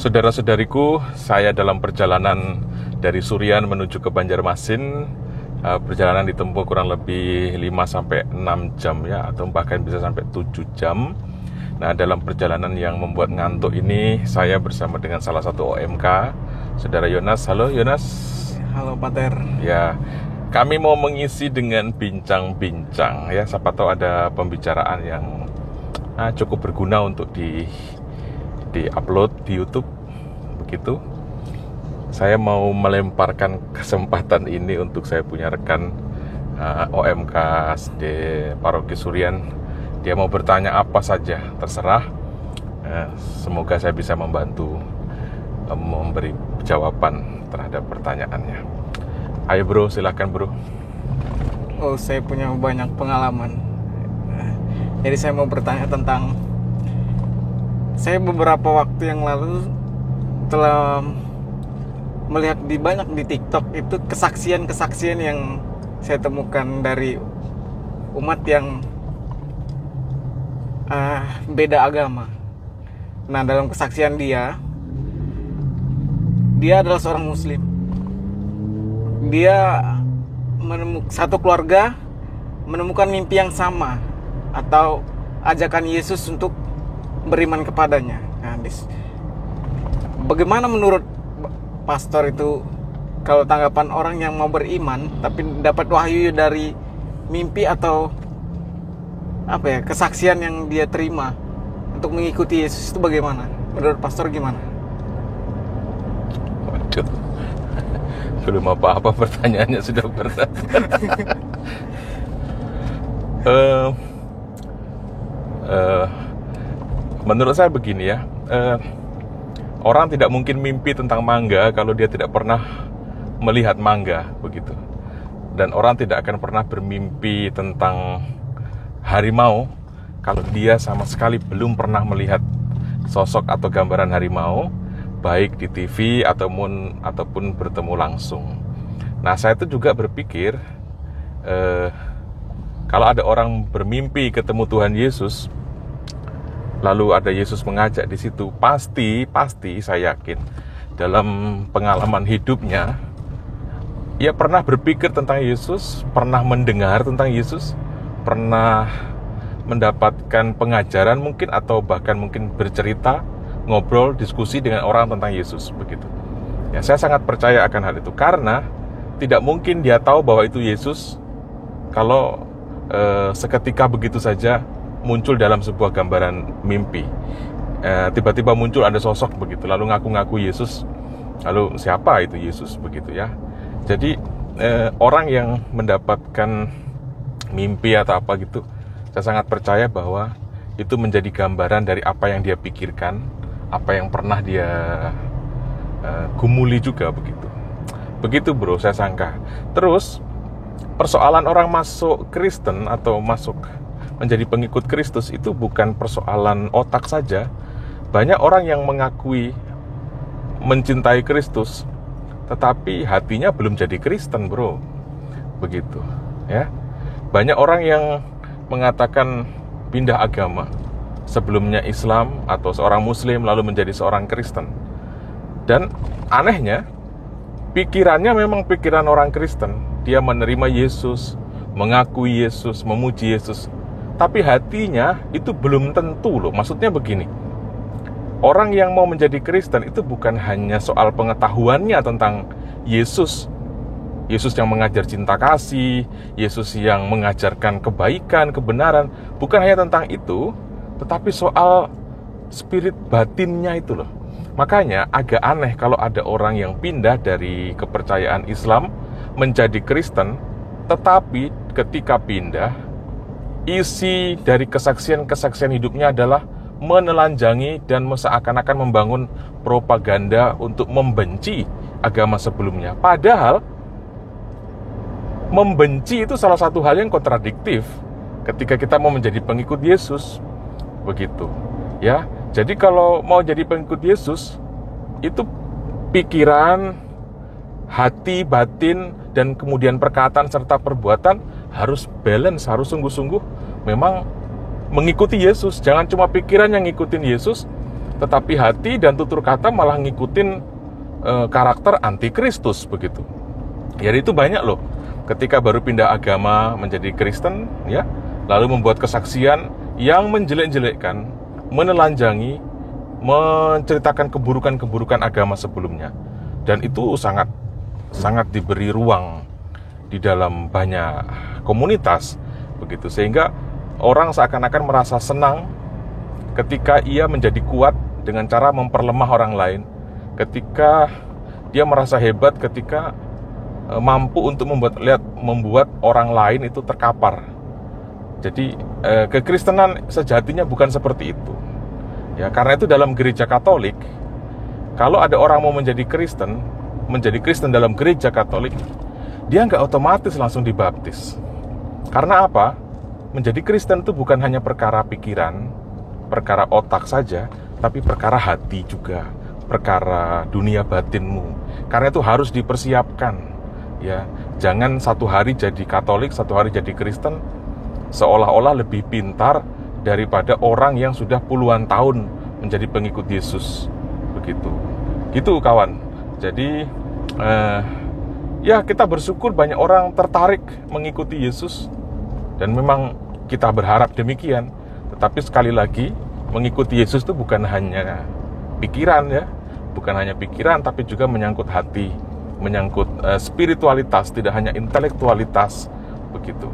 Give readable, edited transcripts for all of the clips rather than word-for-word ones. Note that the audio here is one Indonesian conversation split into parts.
Saudara-saudariku, saya dalam perjalanan dari Surian menuju ke Banjarmasin. Perjalanan ditempuh kurang lebih 5-6 jam ya, atau bahkan bisa sampai 7 jam. Nah, dalam perjalanan yang membuat ngantuk ini, saya bersama dengan salah satu OMK, Saudara Yonas. Halo Yonas. Halo Pater. Ya, kami mau mengisi dengan bincang-bincang ya. Siapa tahu ada pembicaraan yang cukup berguna untuk di-upload di YouTube. Begitu. Saya mau melemparkan kesempatan ini untuk saya punya rekan OMK di Paroki Surian. Dia mau bertanya apa saja, terserah. Semoga saya bisa membantu memberi jawaban terhadap pertanyaannya. Ayo bro, silakan bro. Oh, saya punya banyak pengalaman. Jadi saya mau bertanya tentang, saya beberapa waktu yang lalu telah melihat banyak di TikTok itu kesaksian-kesaksian yang saya temukan dari umat yang beda agama. Nah, dalam kesaksian dia adalah seorang Muslim. Dia satu keluarga menemukan mimpi yang sama atau ajakan Yesus untuk beriman kepadanya. Nah, bagaimana menurut pastor itu kalau tanggapan orang yang mau beriman tapi dapat wahyu dari mimpi atau kesaksian yang dia terima untuk mengikuti Yesus itu bagaimana? Menurut pastor gimana? Waduh, belum apa-apa pertanyaannya sudah berat. Menurut saya begini ya, orang tidak mungkin mimpi tentang mangga kalau dia tidak pernah melihat mangga, begitu. Dan orang tidak akan pernah bermimpi tentang harimau kalau dia sama sekali belum pernah melihat sosok atau gambaran harimau, baik di TV ataupun bertemu langsung. Nah, saya itu juga berpikir, kalau ada orang bermimpi ketemu Tuhan Yesus, lalu ada Yesus mengajak di situ, pasti saya yakin dalam pengalaman hidupnya, ia pernah berpikir tentang Yesus, pernah mendengar tentang Yesus, pernah mendapatkan pengajaran mungkin, atau bahkan mungkin bercerita, ngobrol, diskusi dengan orang tentang Yesus, begitu. Ya, saya sangat percaya akan hal itu, karena tidak mungkin dia tahu bahwa itu Yesus kalau seketika begitu saja muncul dalam sebuah gambaran mimpi. Tiba-tiba muncul ada sosok begitu, lalu ngaku-ngaku Yesus, lalu siapa itu Yesus, begitu ya. Jadi orang yang mendapatkan mimpi atau apa gitu, saya sangat percaya bahwa itu menjadi gambaran dari apa yang dia pikirkan, apa yang pernah dia gumuli juga, begitu bro, saya sangka. Terus persoalan orang masuk Kristen atau masuk menjadi pengikut Kristus itu bukan persoalan otak saja. Banyak orang yang mengakui mencintai Kristus, tetapi hatinya belum jadi Kristen, bro. Begitu, ya. Banyak orang yang mengatakan pindah agama, sebelumnya Islam atau seorang Muslim lalu menjadi seorang Kristen. Dan anehnya, pikirannya memang pikiran orang Kristen. Dia menerima Yesus, mengakui Yesus, memuji Yesus, tapi hatinya itu belum tentu loh. Maksudnya begini, orang yang mau menjadi Kristen itu bukan hanya soal pengetahuannya tentang Yesus, Yesus yang mengajar cinta kasih, Yesus yang mengajarkan kebaikan, kebenaran, bukan hanya tentang itu, tetapi soal spirit batinnya itu loh. Makanya agak aneh kalau ada orang yang pindah dari kepercayaan Islam menjadi Kristen, tetapi ketika pindah, isi dari kesaksian-kesaksian hidupnya adalah menelanjangi dan seakan-akan membangun propaganda untuk membenci agama sebelumnya. Padahal membenci itu salah satu hal yang kontradiktif ketika kita mau menjadi pengikut Yesus, begitu ya. Jadi kalau mau jadi pengikut Yesus, itu pikiran, hati, batin, dan kemudian perkataan serta perbuatan harus balance, harus sungguh-sungguh memang mengikuti Yesus. Jangan cuma pikiran yang ngikutin Yesus, tetapi hati dan tutur kata malah ngikutin karakter antikristus begitu. Jadi itu banyak loh, ketika baru pindah agama menjadi Kristen, ya, lalu membuat kesaksian yang menjelek-jelekkan, menelanjangi, menceritakan keburukan-keburukan agama sebelumnya, dan itu sangat diberi ruang di dalam banyak komunitas begitu, sehingga orang seakan-akan merasa senang ketika ia menjadi kuat dengan cara memperlemah orang lain, ketika dia merasa hebat ketika mampu untuk membuat orang lain itu terkapar. Jadi kekristenan sejatinya bukan seperti itu. Ya, karena itu dalam gereja Katolik, kalau ada orang mau menjadi Kristen dalam gereja Katolik, dia nggak otomatis langsung dibaptis. Karena apa? Menjadi Kristen itu bukan hanya perkara pikiran, perkara otak saja, tapi perkara hati juga, perkara dunia batinmu. Karena itu harus dipersiapkan. Ya, jangan satu hari jadi Katolik, satu hari jadi Kristen, seolah-olah lebih pintar daripada orang yang sudah puluhan tahun menjadi pengikut Yesus. Begitu. Gitu kawan. Jadi ya, kita bersyukur banyak orang tertarik mengikuti Yesus, dan memang kita berharap demikian. Tetapi sekali lagi, mengikuti Yesus itu bukan hanya pikiran, ya, bukan hanya pikiran, tapi juga menyangkut hati, menyangkut spiritualitas, tidak hanya intelektualitas begitu.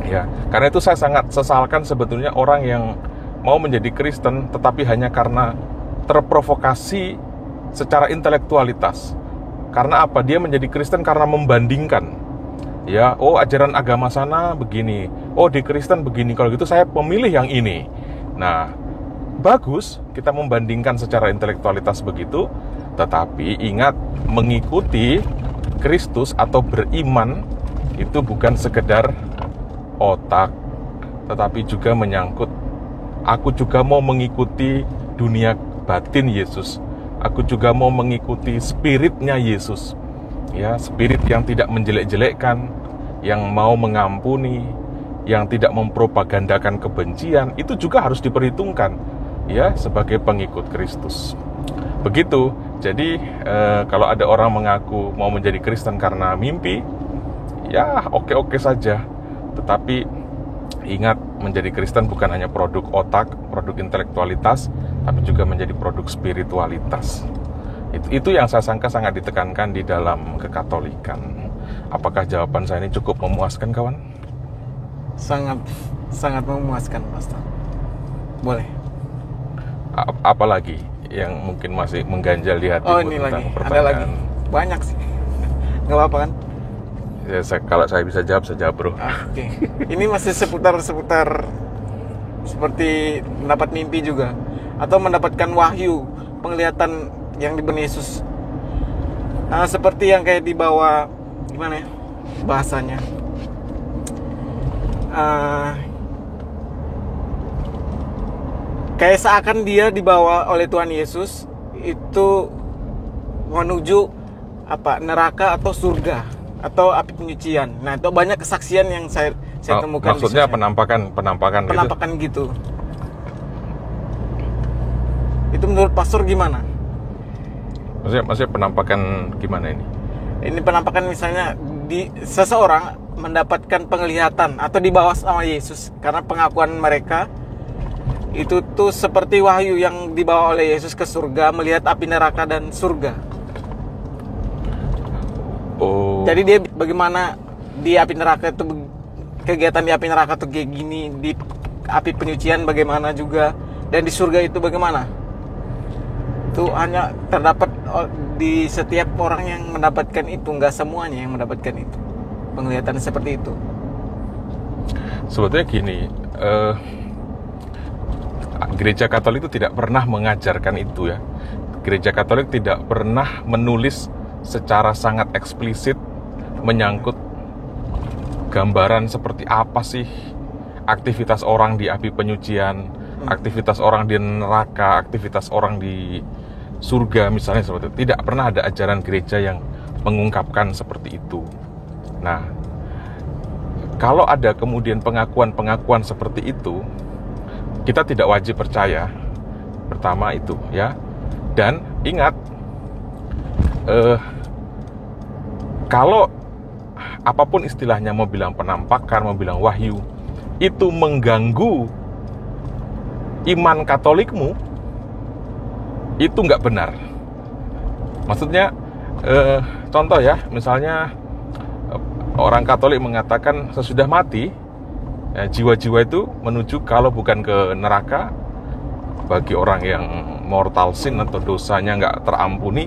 Ya, karena itu saya sangat sesalkan sebetulnya orang yang mau menjadi Kristen tetapi hanya karena terprovokasi secara intelektualitas. Karena apa? Dia menjadi Kristen karena membandingkan. Ya, oh ajaran agama sana begini, oh di Kristen begini, kalau gitu saya memilih yang ini. Nah, bagus kita membandingkan secara intelektualitas begitu, tetapi ingat, mengikuti Kristus atau beriman itu bukan sekedar otak, tetapi juga menyangkut aku juga mau mengikuti dunia batin Yesus. Aku juga mau mengikuti spiritnya Yesus. Ya, spirit yang tidak menjelek-jelekkan, yang mau mengampuni, yang tidak mempropagandakan kebencian, itu juga harus diperhitungkan, ya, sebagai pengikut Kristus. Begitu. Jadi kalau ada orang mengaku mau menjadi Kristen karena mimpi, ya oke-oke saja. Tetapi ingat, menjadi Kristen bukan hanya produk otak, produk intelektualitas, tapi juga menjadi produk spiritualitas. Itu yang saya sangka sangat ditekankan di dalam kekatolikan. Apakah jawaban saya ini cukup memuaskan, kawan? Sangat memuaskan, Pastor. Boleh. Apalagi yang mungkin masih mengganjal di hati? Oh, ini lagi. Ada lagi. Banyak sih. Nggak apa-apa kan? Ya, kalau saya bisa jawab, saya jawab, bro. Oke. Ini masih seputar seperti mendapat mimpi juga, atau mendapatkan wahyu, penglihatan yang diberi Yesus. Seperti yang kayak dibawa, gimana ya bahasanya? Kayak seakan dia dibawa oleh Tuhan Yesus itu menuju neraka atau surga atau api penyucian. Nah, itu banyak kesaksian yang saya temukan. Maksudnya penampakan gitu. Itu menurut pastor gimana? Maksudnya penampakan gimana ini? Ini penampakan misalnya seseorang mendapatkan penglihatan atau dibawa sama Yesus karena pengakuan mereka itu tuh seperti wahyu yang dibawa oleh Yesus ke surga, melihat api neraka dan surga. Oh. Jadi dia bagaimana di api neraka itu, kegiatan di api neraka itu kayak gini, di api penyucian bagaimana juga, dan di surga itu bagaimana? Itu hanya terdapat di setiap orang yang mendapatkan itu, nggak semuanya yang mendapatkan itu. Penglihatan seperti itu. Sebetulnya gini, Gereja Katolik itu tidak pernah mengajarkan itu, ya. Gereja Katolik tidak pernah menulis secara sangat eksplisit menyangkut gambaran seperti apa sih aktivitas orang di api penyucian, aktivitas orang di neraka, aktivitas orang di surga misalnya, seperti itu. Tidak pernah ada ajaran gereja yang mengungkapkan seperti itu. Nah, kalau ada kemudian pengakuan-pengakuan seperti itu, kita tidak wajib percaya, Pertama itu ya. Dan ingat, kalau apapun istilahnya, mau bilang penampakan, mau bilang wahyu, itu mengganggu iman Katolikmu, itu nggak benar. Maksudnya, contoh ya, misalnya orang Katolik mengatakan sesudah mati, jiwa-jiwa itu menuju, kalau bukan ke neraka, bagi orang yang mortal sin atau dosanya nggak terampuni,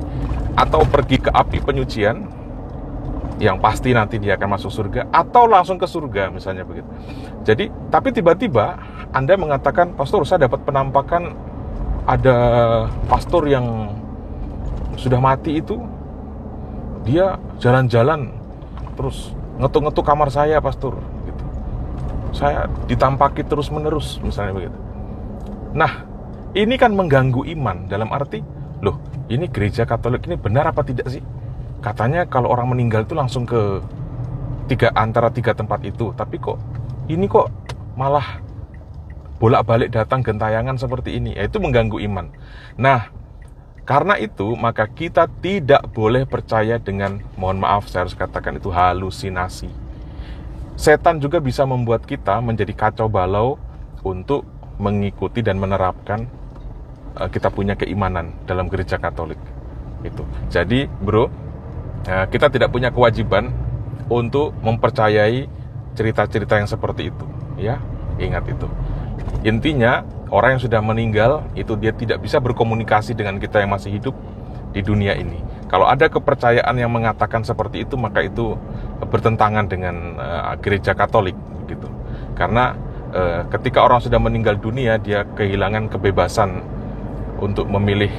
atau pergi ke api penyucian, yang pasti nanti dia akan masuk surga, atau langsung ke surga misalnya begitu. Jadi, tapi tiba-tiba Anda mengatakan, pastor, saya dapat penampakan ada pastor yang sudah mati itu, dia jalan-jalan terus ngetuk-ngetuk kamar saya, pastor, gitu. Saya ditampaki terus-menerus misalnya begitu. Nah, ini kan mengganggu iman, dalam arti, loh, ini gereja Katolik ini benar apa tidak sih? Katanya kalau orang meninggal itu langsung ke antara tiga tempat itu, tapi kok ini kok malah bolak-balik datang gentayangan seperti ini. Itu mengganggu iman. Nah, karena itu maka kita tidak boleh percaya dengan, mohon maaf saya harus katakan, itu halusinasi. Setan juga bisa membuat kita menjadi kacau balau untuk mengikuti dan menerapkan kita punya keimanan dalam gereja Katolik. Itu. Jadi, bro, kita tidak punya kewajiban untuk mempercayai cerita-cerita yang seperti itu, ya. Ingat itu. Intinya, orang yang sudah meninggal itu dia tidak bisa berkomunikasi dengan kita yang masih hidup di dunia ini. Kalau ada kepercayaan yang mengatakan seperti itu, maka itu bertentangan dengan gereja Katolik, gitu. Karena ketika orang sudah meninggal dunia, dia kehilangan kebebasan untuk memilih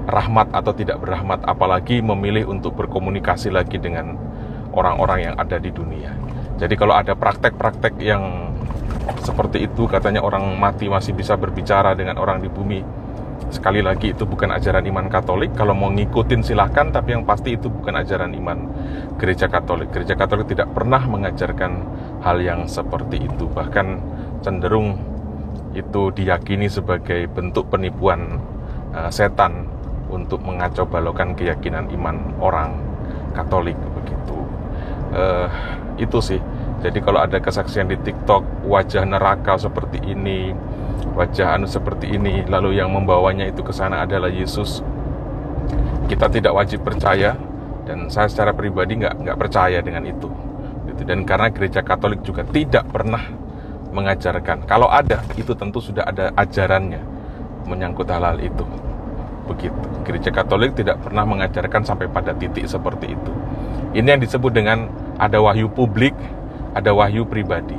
rahmat atau tidak berahmat, apalagi memilih untuk berkomunikasi lagi dengan orang-orang yang ada di dunia. Jadi kalau ada praktek-praktek yang seperti itu, katanya orang mati masih bisa berbicara dengan orang di bumi, sekali lagi itu bukan ajaran iman Katolik. Kalau mau ngikutin silahkan, tapi yang pasti itu bukan ajaran iman gereja Katolik. Gereja Katolik tidak pernah mengajarkan hal yang seperti itu. Bahkan cenderung itu diyakini sebagai bentuk penipuan setan untuk mengacau balaukan keyakinan iman orang Katolik begitu. Itu sih. Jadi kalau ada kesaksian di TikTok, wajah neraka seperti ini, wajah seperti ini, lalu yang membawanya itu ke sana adalah Yesus, kita tidak wajib percaya, dan saya secara pribadi nggak percaya dengan itu. Gitu. Dan karena gereja Katolik juga tidak pernah mengajarkan. Kalau ada, itu tentu sudah ada ajarannya menyangkut hal-hal itu. Begitu. Gereja Katolik tidak pernah mengajarkan sampai pada titik seperti itu. Ini yang disebut dengan ada wahyu publik, ada wahyu pribadi.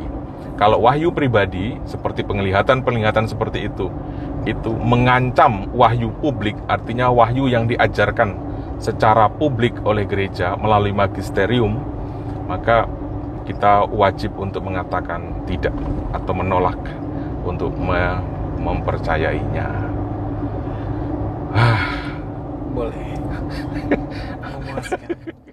Kalau wahyu pribadi seperti penglihatan-penglihatan seperti itu mengancam wahyu publik, artinya wahyu yang diajarkan secara publik oleh gereja melalui magisterium, maka kita wajib untuk mengatakan tidak atau menolak untuk mempercayainya. Boleh. Memuaskan.